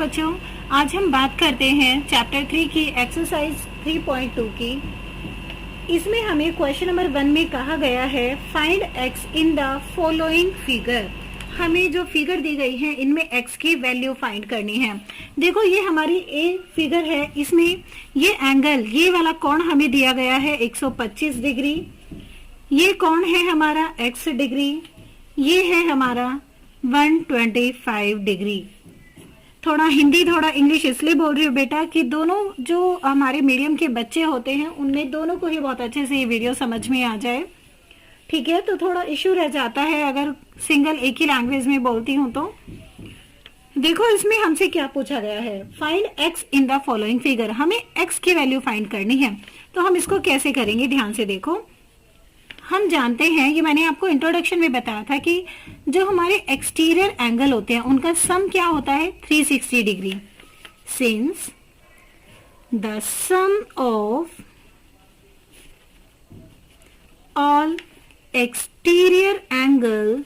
बच्चों, आज हम बात करते हैं चैप्टर 3 की एक्सरसाइज 3.2 की। इसमें हमें क्वेश्चन नंबर 1 में कहा गया है find x in the following figure. हमें जो फिगर दी गई है इनमें x की वैल्यू फाइंड करनी है। देखो ये हमारी ए फिगर है, इसमें ये एंगल, ये वाला कोण हमें दिया गया है 125 डिग्री। ये कोण है हमारा x डिग्री, ये है हमारा 125 डिग्री। थोड़ा हिंदी थोड़ा इंग्लिश इसलिए बोल रही हूँ बेटा कि दोनों जो हमारे मीडियम के बच्चे होते हैं उनमें दोनों को ही बहुत अच्छे से ये वीडियो समझ में आ जाए। ठीक है, तो थोड़ा इश्यू रह जाता है अगर सिंगल एक ही लैंग्वेज में बोलती हूँ तो। देखो इसमें हमसे क्या पूछा गया है, find x in the following figure. हमें x की वैल्यू फाइंड करनी है, तो हम इसको कैसे करेंगे, ध्यान से देखो। हम जानते हैं, ये मैंने आपको इंट्रोडक्शन में बताया था कि जो हमारे एक्सटीरियर एंगल होते हैं उनका सम क्या होता है 360 degree. Since the sum of all exterior angle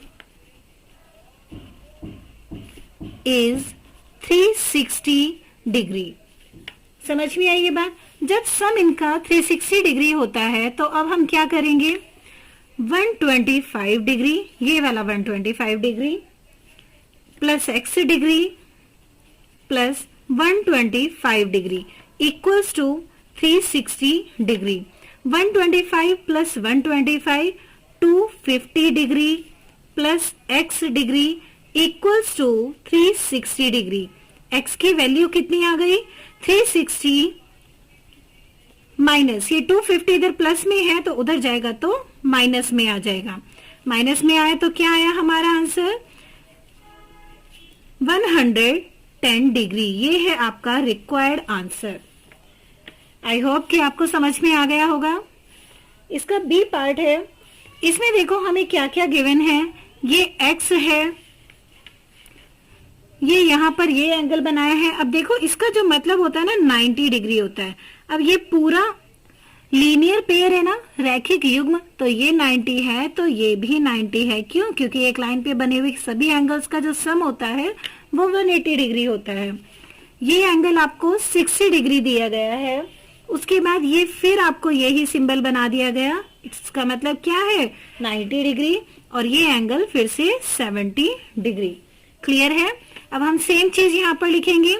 is 360 degree. समझ में आई ये बात? जब सम इनका 360 डिग्री होता है तो अब हम क्या करेंगे, 125 डिग्री, ये वाला 125 degree plus x degree plus 125 degree equals to 360 degree. 125 plus 125 250 degree plus x degree equals to 360 degree. x की वैल्यू कितनी आ गई 360 माइनस, ये 250 इधर प्लस में है तो उधर जाएगा तो माइनस में आ जाएगा। माइनस में आया तो क्या आया हमारा आंसर 110 डिग्री। ये है आपका रिक्वायर्ड आंसर। आई होप कि आपको समझ में आ गया होगा। इसका बी पार्ट है, इसमें देखो हमें क्या क्या गिवन है। ये x है, ये यहां पर ये एंगल बनाया है। अब देखो इसका जो मतलब होता है ना 90 डिग्री होता है। अब ये पूरा लीनियर पेयर है ना, रैखिक युग्म, तो ये 90 है तो ये भी 90 है। क्यों? क्योंकि एक लाइन पे बने हुए सभी एंगल्स का जो सम होता है वो 180 डिग्री होता है। ये एंगल आपको 60 डिग्री दिया गया है, उसके बाद ये फिर आपको यही सिंबल बना दिया गया। इसका मतलब क्या है 90 डिग्री, और ये एंगल फिर से 70 डिग्री। क्लियर है? अब हम सेम चीज यहाँ पर लिखेंगे,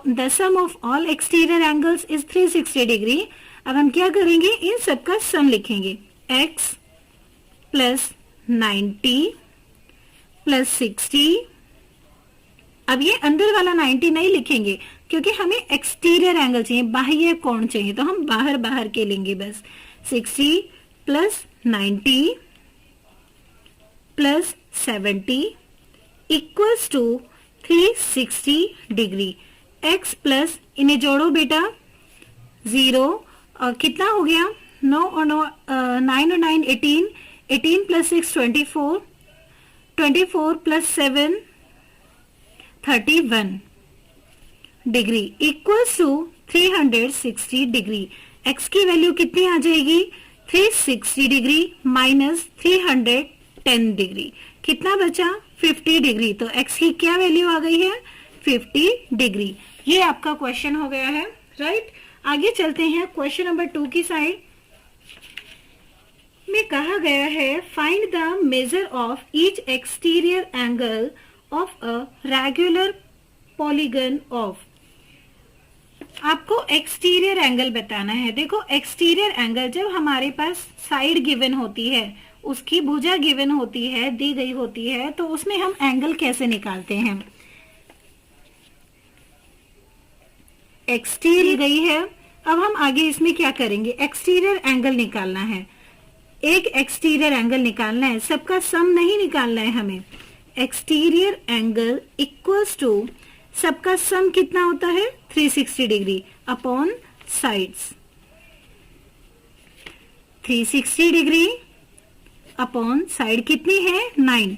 the sum of all exterior angles is 360 degree. अब हम क्या करेंगे, इन सब का सम लिखेंगे, x प्लस 90 प्लस 60। अब ये अंदर वाला 90 नहीं लिखेंगे क्योंकि हमें एक्सटीरियर एंगल चाहिए, बाह्य कोण चाहिए, तो हम बाहर बाहर के लेंगे बस। 60 plus 90 plus 70 equals to 360 degree. x plus, इन्हें जोड़ो बेटा, 0 और कितना हो गया 9 और 9 और 9 18, 18 plus 6 24, 24 plus 7 31 degree equals to 360 degree. x की वैल्यू कितनी आ जाएगी 360 डिग्री माइनस 310 डिग्री। कितना बचा 50 डिग्री। तो x की क्या वैल्यू आ गई है 50 डिग्री। ये आपका क्वेश्चन हो गया है, राइट। आगे चलते हैं क्वेश्चन नंबर 2 की साइड में। कहा गया है find the major of each exterior angle of a regular polygon of. आपको एक्सटीरियर एंगल बताना है। देखो एक्सटीरियर एंगल जब हमारे पास साइड गिवन होती है, उसकी भुजा गिवन होती है, दी गई होती है, तो उसमें हम एंगल कैसे निकालते हैं। एक्सटीरियर गई है, अब हम आगे इसमें क्या करेंगे, एक्सटीरियर एंगल निकालना है। एक एक्सटीरियर एंगल निकालना है, सबका सम नहीं निकालना है हमें। एक्सटीरियर एंगल इक्वल्स टू, सबका सम कितना होता है 360 degree upon sides. 360 degree upon side कितनी है 9,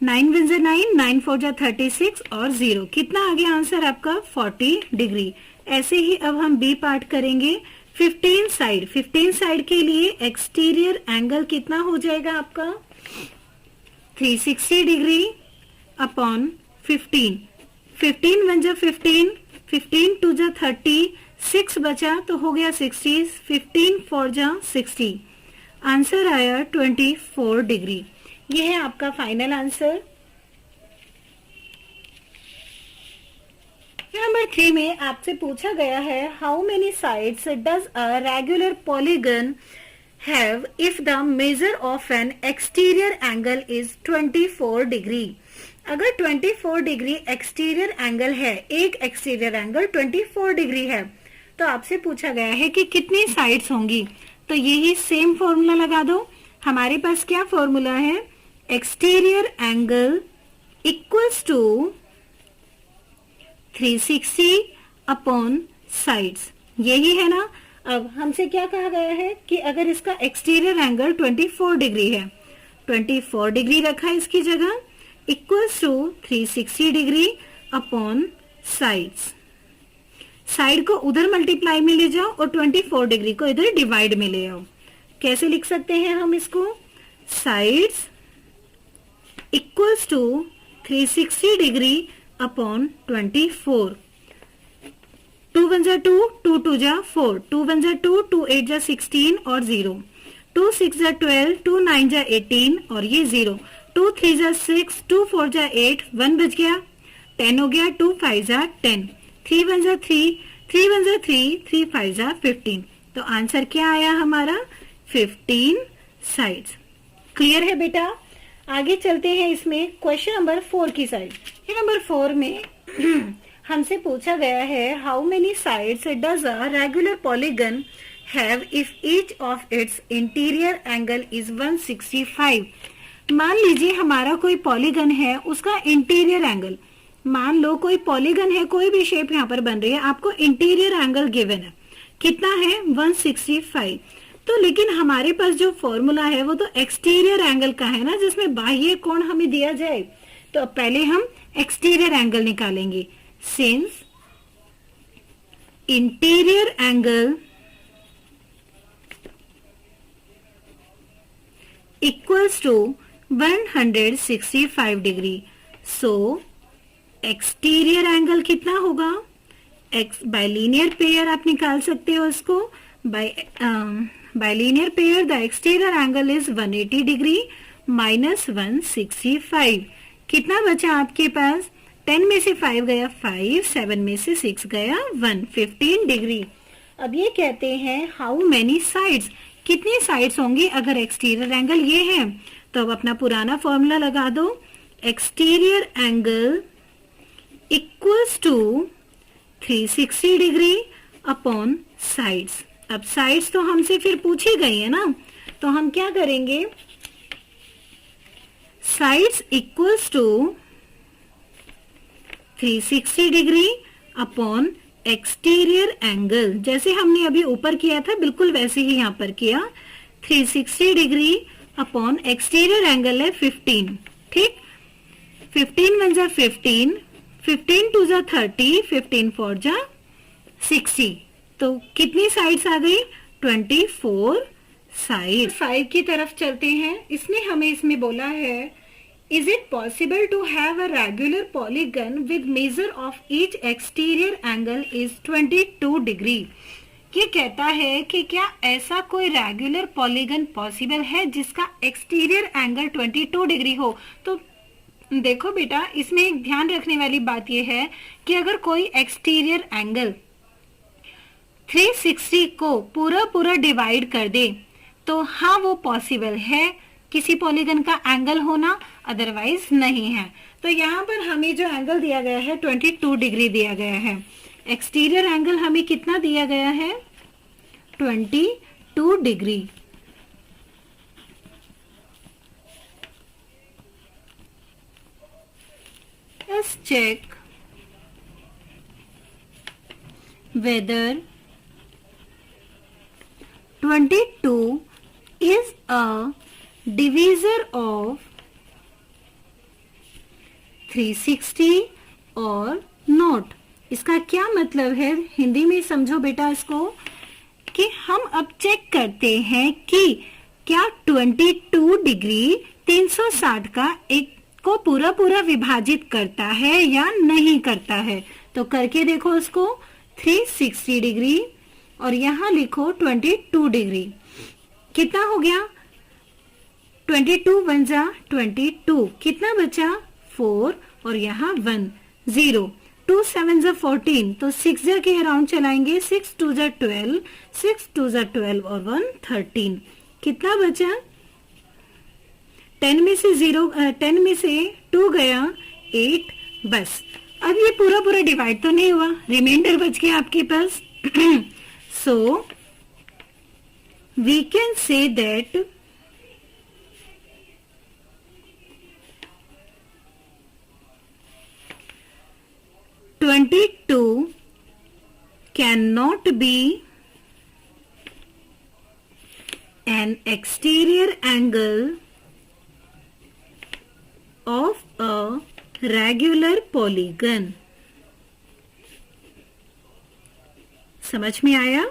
9 वन जा 9, 9 4 जा 36 और 0, कितना आ गया आंसर आपका 40 डिग्री। ऐसे ही अब हम बी पार्ट करेंगे। 15 साइड, 15 साइड के लिए एक्सटीरियर एंगल कितना हो जाएगा आपका 360 डिग्री अपॉन 15। 15 वन जा 15, 15 टू जा 30, 6 बचा तो हो गया 60, 15 4 जा 60, आंसर आया 24 डिग्री। ये है आपका फाइनल आंसर। नंबर 3 में आपसे पूछा गया है how many sides does a regular polygon have if the measure of N exterior angle is 24 degree. अगर 24 डिग्री एक्सटीरियर एंगल है, एक एक्सटीरियर एंगल 24 डिग्री है, तो आपसे पूछा गया है कि कितनी साइड्स होंगी। तो यही सेम फॉर्मूला लगा दो। हमारे पास क्या फॉर्मूला है, exterior angle equals to 360 upon sides, यही है ना। अब हमसे क्या कहा गया है कि अगर इसका एक्सटीरियर एंगल 24 डिग्री है, 24 डिग्री रखा है इसकी जगह, equals to 360 degree upon sides. Side को उधर मल्टीप्लाई में ले जाओ और 24 डिग्री को इधर डिवाइड में ले आओ। कैसे लिख सकते हैं हम इसको, sides equals to 360 degree upon 24। 2 1 जा 2, 2 2 जा 4, 2 1 जा 2, 2 8 जा 16 और 0, 2 6 जा 12, 2 9 जा 18 और ये 0, 2 3 जा 6, 2 4 जा 8, 1 बच गया, 10 हो गया, 2 5 जा 10, 3 1 जा 3, 3 1 जा 3, 3 5 जा 15। तो आंसर क्या आया हमारा, 15 साइड्स। क्लियर है बेटा। आगे चलते हैं इसमें क्वेश्चन नंबर 4 की साइड। नंबर 4 में हमसे पूछा गया है how many sides does a regular polygon have if each of its interior angle is 165। मान लीजिए हमारा कोई पॉलीगन है, उसका इंटीरियर एंगल, मान लो कोई पॉलीगन है, कोई भी शेप यहाँ पर बन रही है, आपको इंटीरियर एंगल गिवन है, कितना है 165। तो लेकिन हमारे पास जो फॉर्मूला है वो तो एक्सटीरियर एंगल का है ना, जिसमें बाह्य कोण हमें दिया जाए। तो अब पहले हम एक्सटीरियर एंगल निकालेंगे। Since interior angle equals to 165 degree, so exterior angle कितना होगा, बाइलिनियर पेयर आप निकाल सकते हो उसको। Bilinear pair the exterior angle is 180 degree minus 165। कितना बचा आपके पास, 10 में से 5 गया 5, 7 में से 6 गया 1, 15 डिग्री। अब ये कहते हैं हाउ मेनी साइड्स, कितनी साइड्स होंगी अगर एक्सटीरियर एंगल ये है। तो अब अपना पुराना फॉर्मूला लगा दो, exterior angle equals to 360 degree upon sides. अब साइड्स तो हमसे फिर पूछी गई है ना, तो हम क्या करेंगे, sides equals to 360 degree upon exterior angle, जैसे हमने अभी ऊपर किया था बिल्कुल वैसे ही यहाँ पर किया, 360 डिग्री अपॉन एक्सटीरियर एंगल है 15, ठीक। 15 1 जा 15, 15 2 जा 30, 15 4 जा 60। तो कितनी साइड्स आ गई, 24 साइड। 5 की तरफ चलते हैं। इसने हमें इसमें बोला है is it possible to have a regular polygon with measure of each exterior angle is 22 degree. ये कहता है कि क्या ऐसा कोई रेगुलर पॉलीगन पॉसिबल है जिसका एक्सटीरियर एंगल 22 डिग्री हो। तो देखो बेटा, इसमें एक ध्यान रखने वाली बात यह है कि अगर कोई एक्सटीरियर एंगल 360 को पूरा डिवाइड कर दे तो हाँ वो पॉसिबल है किसी पॉलीगन का एंगल होना, अदरवाइज नहीं है। तो यहाँ पर हमें जो एंगल दिया गया है 22 डिग्री दिया गया है, एक्सटीरियर एंगल हमें कितना दिया गया है 22 degree. Let's check whether 22 is a divisor of 360 और not। इसका क्या मतलब है, हिंदी में समझो बेटा इसको, कि हम अब चेक करते हैं कि क्या 22 डिग्री 360 का एक को पूरा पूरा विभाजित करता है या नहीं करता है? तो करके देखो उसको। 360 डिग्री और यहाँ लिखो 22 डिग्री। कितना हो गया? 22 1 जा 22, कितना बचा? 4 और यहाँ 1 0। 2 7 जा 14, तो 6 जा के अराउंड चलाएंगे। 6 2 जा 12, 6 2 जा 12 और 1 13, कितना बचा? 10 में से 2 गया 8, बस। अब ये पूरा पूरा डिवाइड तो नहीं हुआ, रिमाइंडर बच गया आपके पास। So we can say that (22) cannot be an exterior angle of a regular polygon। समझ में आया?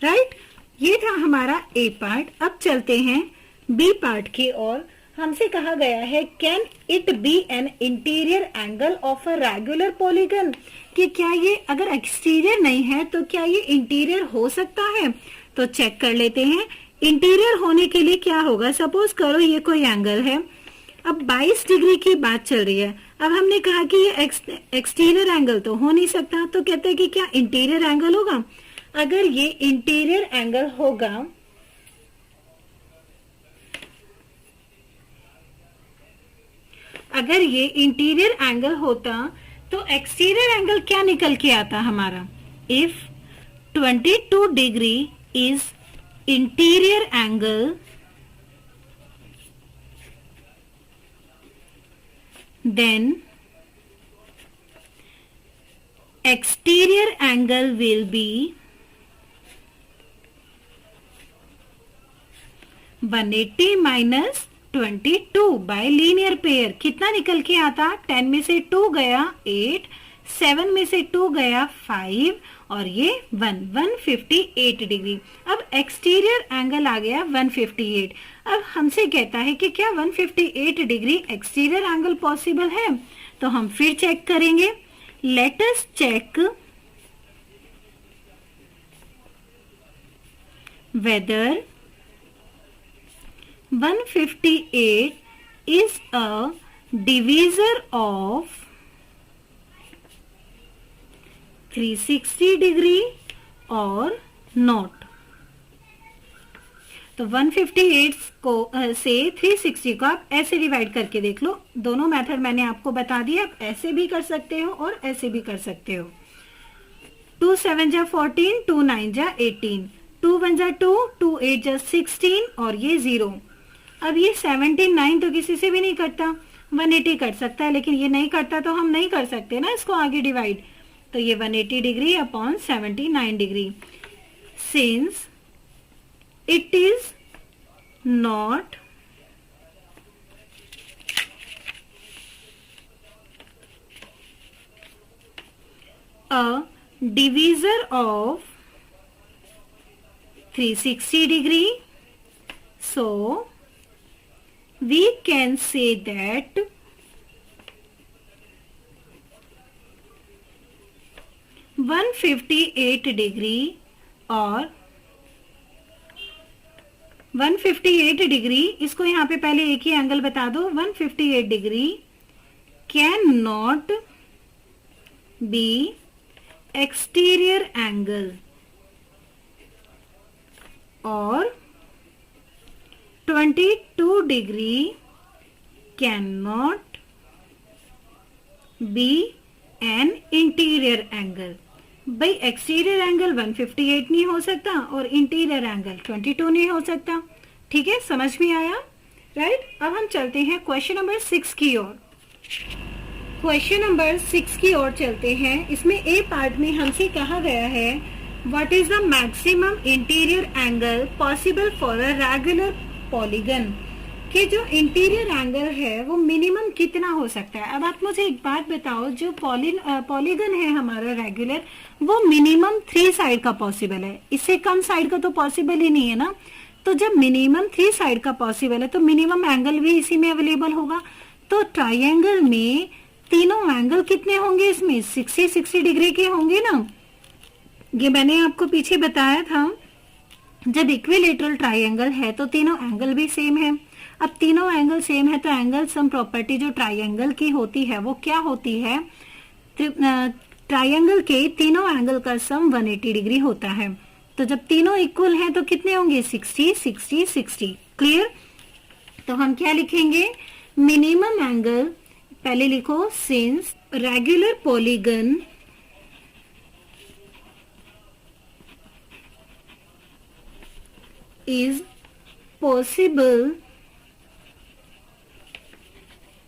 राइट? ये था हमारा ए पार्ट। अब चलते हैं बी पार्ट की ओर। हमसे कहा गया है can it be an interior angle of a regular polygon, कि क्या ये अगर एक्सटीरियर नहीं है तो क्या ये इंटीरियर हो सकता है? तो चेक कर लेते हैं। इंटीरियर होने के लिए क्या होगा? सपोज करो ये कोई एंगल है, अब 22 डिग्री की बात चल रही है। अब हमने कहा कि ये एक्सटीरियर एंगल तो हो नहीं सकता, तो कहते हैं कि क्या इंटीरियर एंगल होगा? अगर ये इंटीरियर एंगल होगा, अगर ये इंटीरियर एंगल होता तो एक्सटीरियर एंगल क्या निकल के आता हमारा? If 22 degree is interior angle, then exterior angle will be 180 minus 22 by linear pair। कितना निकल के आता? 10 में से 2 गया 8, 7 में से 2 गया 5 और ये 158 डिग्री। अब एक्सटीरियर एंगल आ गया 158। अब हमसे कहता है कि क्या 158 डिग्री एक्सटीरियर एंगल पॉसिबल है? तो हम फिर चेक करेंगे। Let us check whether 158 is a divisor of 360 degree or not. तो 158 को से 360 को आप ऐसे डिवाइड करके देख लो। दोनों मेथड मैंने आपको बता दिया, आप ऐसे भी कर सकते हो और ऐसे भी कर सकते हो। 2 7 जा 14, 2 9 जा 18, 2 1 जा 2, 2 8 जा 16 और ये 0। अब ये 79 तो किसी से भी नहीं कटता, 180 कट सकता है, लेकिन ये नहीं कटता तो हम नहीं कर सकते ना इसको आगे डिवाइड। तो ये 180 degree upon 79 degree. Since it is not a divisor of 360 degree, so we can say that (158 degree और 158 डिग्री, इसको यहाँ पे पहले एक ही एंगल बता दो। 158 degree can not be exterior angle और 22 degree can not be an interior angle. भाई एक्सटीरियर एंगल 158 नहीं हो सकता और इंटीरियर एंगल 22 नहीं हो सकता। ठीक है, समझ में आया? राइट। अब हम चलते हैं क्वेश्चन नंबर 6 की ओर। क्वेश्चन नंबर 6 की ओर चलते हैं। इसमें ए पार्ट में हमसे कहा गया है what is the maximum interior angle possible for a regular polygon, कि जो इंटीरियर एंगल है वो मिनिमम कितना हो सकता है। अब आप मुझे एक बात बताओ, जो पॉलीगन है हमारा रेगुलर, वो मिनिमम 3 साइड का पॉसिबल है, इससे कम साइड का तो पॉसिबल ही नहीं है ना। तो जब मिनिमम 3 साइड का पॉसिबल है तो मिनिमम एंगल भी इसी में अवेलेबल होगा। तो ट्राइंगल में तीनों एंगल कितने होंगे? इसमें 60 डिग्री के होंगे ना। ये मैंने आपको पीछे बताया था, जब इक्विलेटरल ट्राइंगल है तो तीनों एंगल भी सेम है। अब तीनों एंगल सेम है तो एंगल सम प्रॉपर्टी जो ट्राइंगल की होती है वो क्या होती है? ट्राइंगल के तीनों एंगल का सम 180 डिग्री होता है। तो जब तीनों इक्वल हैं तो कितने होंगे? 60 60 60। क्लियर? तो हम क्या लिखेंगे? मिनिमम एंगल, पहले लिखो since regular polygon is possible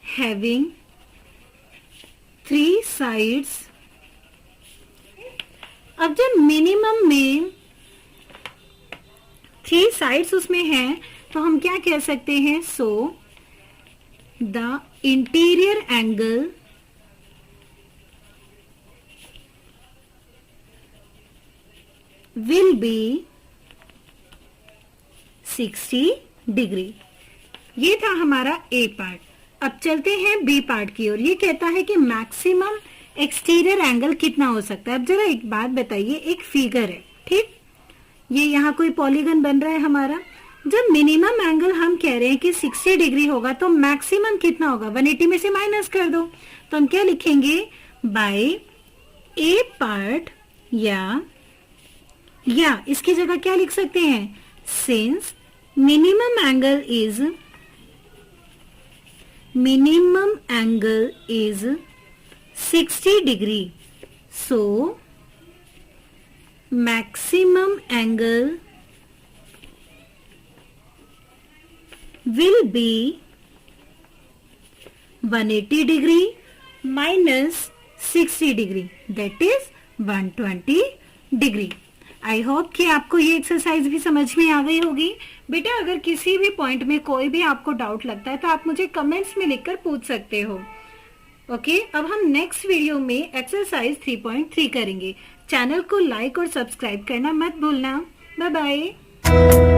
having 3 sides। अब जब मिनिमम में 3 साइड्स उसमें हैं तो हम क्या कह सकते हैं? So the interior angle will be 60 degree. ये था हमारा ए पार्ट। अब चलते हैं बी पार्ट की ओर। ये कहता है कि मैक्सिमम एक्सटीरियर एंगल कितना हो सकता है। अब जरा एक बात बताइए, एक फिगर है, ठीक, ये यहाँ कोई पॉलीगन बन रहा है हमारा। जब मिनिमम एंगल हम कह रहे हैं कि 60 डिग्री होगा तो मैक्सिमम कितना होगा? 180 में से माइनस कर दो। तो हम क्या लिखेंगे? बाय ए पार्ट, या इसकी जगह क्या लिख सकते हैं? Since minimum angle is 60 degree, so maximum angle will be 180 degree minus 60 degree, that is 120 degree। I hope कि आपको ये एक्सरसाइज भी समझ में आ गई होगी। बेटा अगर किसी भी पॉइंट में कोई भी आपको डाउट लगता है तो आप मुझे कमेंट्स में लिखकर पूछ सकते हो। ओके, अब हम नेक्स्ट वीडियो में एक्सरसाइज 3.3 करेंगे। चैनल को लाइक और सब्सक्राइब करना मत भूलना। Bye bye.